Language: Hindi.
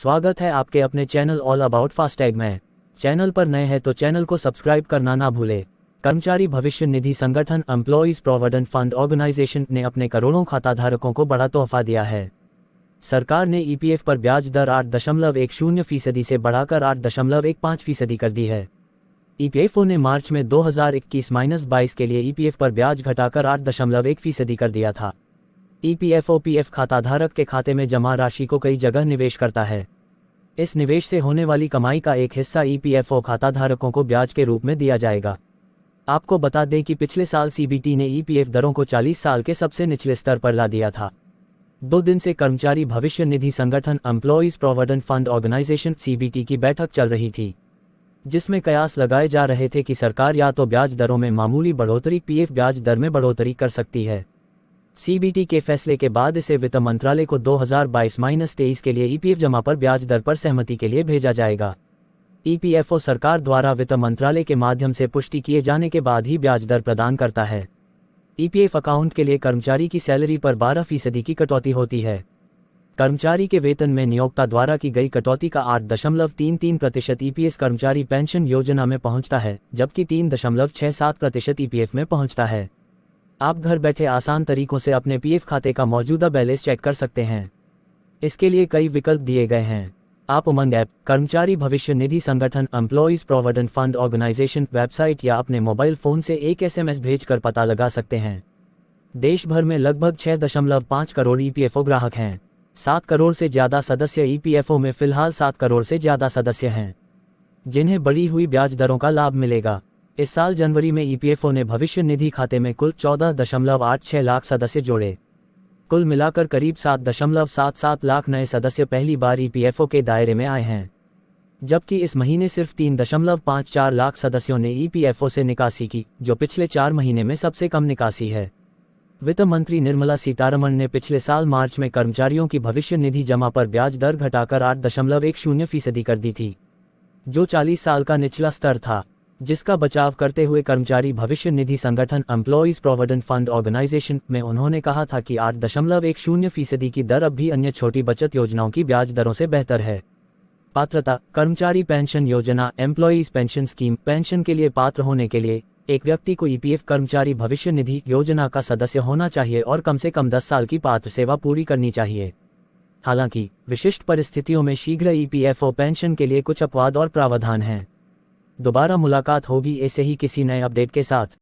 स्वागत है आपके अपने चैनल ऑल अबाउट फास्टैग में। चैनल पर नए हैं तो चैनल को सब्सक्राइब करना ना भूले। कर्मचारी भविष्य निधि संगठन एम्प्लॉइज प्रोविडेंट फंड ऑर्गेनाइजेशन ने अपने करोड़ों खाताधारकों को बड़ा तोहफा दिया है। सरकार ने ईपीएफ पर ब्याज दर 8.10% से बढ़ाकर 8.15% कर दी है। ईपीएफओ ने मार्च में 2021-22 के लिए ईपीएफ पर ब्याज घटाकर 8.1% कर दिया था। ईपीएफओ पीएफ खाताधारक के खाते में जमा राशि को कई जगह निवेश करता है। इस निवेश से होने वाली कमाई का एक हिस्सा ईपीएफओ खाताधारकों को ब्याज के रूप में दिया जाएगा। आपको बता दें कि पिछले साल सीबीटी ने ईपीएफ दरों को 40 साल के सबसे निचले स्तर पर ला दिया था। 2 दिन से कर्मचारी भविष्य निधि संगठन employees provident fund organisation CBT की बैठक चल रही थी, जिसमें कयास लगाए जा रहे थे कि सरकार या तो ब्याज दरों में मामूली बढ़ोतरी पीएफ ब्याज दर में बढ़ोतरी कर सकती है। सीबीटी के फैसले के बाद इसे वित्त मंत्रालय को 2022-23 के लिए ईपीएफ जमा पर ब्याज दर पर सहमति के लिए भेजा जाएगा। ईपीएफओ सरकार द्वारा वित्त मंत्रालय के माध्यम से पुष्टि किए जाने के बाद ही ब्याज दर प्रदान करता है। ईपीएफ अकाउंट के लिए कर्मचारी की सैलरी पर 12% की कटौती होती है। कर्मचारी के वेतन में नियोक्ता द्वारा की गई कटौती का 8.33% ईपीएस कर्मचारी पेंशन योजना में पहुंचता है, जबकि 3.67% ईपीएफ में पहुंचता है। आप घर बैठे आसान तरीकों से अपने पीएफ खाते का मौजूदा बैलेंस चेक कर सकते हैं। इसके लिए कई विकल्प दिए गए हैं। आप उमंग ऐप, कर्मचारी भविष्य निधि संगठन employees provident fund organisation website या अपने मोबाइल फोन से एक एसएमएस भेजकर पता लगा सकते हैं। देश भर में लगभग 6.5 करोड़ ईपीएफओ ग्राहक हैं। 7 करोड़ से ज़्यादा सदस्य ईपीएफओ में फिलहाल 7 करोड़ से ज़्यादा सदस्य हैं, जिन्हें बढ़ी हुई ब्याज दरों का लाभ मिलेगा। इस साल जनवरी में ईपीएफओ ने भविष्य निधि खाते में कुल 14.86 लाख सदस्य जोड़े। कुल मिलाकर करीब 7.77 लाख नए सदस्य पहली बार ईपीएफओ के दायरे में आए हैं, जबकि इस महीने सिर्फ 3.54 लाख सदस्यों ने ईपीएफओ से निकासी की, जो पिछले 4 महीने में सबसे कम निकासी है। वित्त मंत्री निर्मला सीतारमण ने पिछले साल मार्च में कर्मचारियों की भविष्य निधि जमा पर ब्याज दर घटाकर 8.10% कर दी थी, जो 40 साल का निचला स्तर था, जिसका बचाव करते हुए कर्मचारी भविष्य निधि संगठन एम्प्लॉइज प्रोविडेंट फंड ऑर्गेनाइजेशन में उन्होंने कहा था कि 8.10% की दर अब भी अन्य छोटी बचत योजनाओं की ब्याज दरों से बेहतर है। पात्रता: कर्मचारी पेंशन योजना एम्प्लॉइज पेंशन स्कीम। पेंशन के लिए पात्र होने के लिए एक व्यक्ति को ईपीएफ कर्मचारी भविष्य निधि योजना का सदस्य होना चाहिए और कम से कम 10 साल की पात्र सेवा पूरी करनी चाहिए। हालांकि विशिष्ट परिस्थितियों में शीघ्र ईपीएफओ पेंशन के लिए कुछ अपवाद और प्रावधान हैं। दोबारा मुलाकात होगी ऐसे ही किसी नए अपडेट के साथ।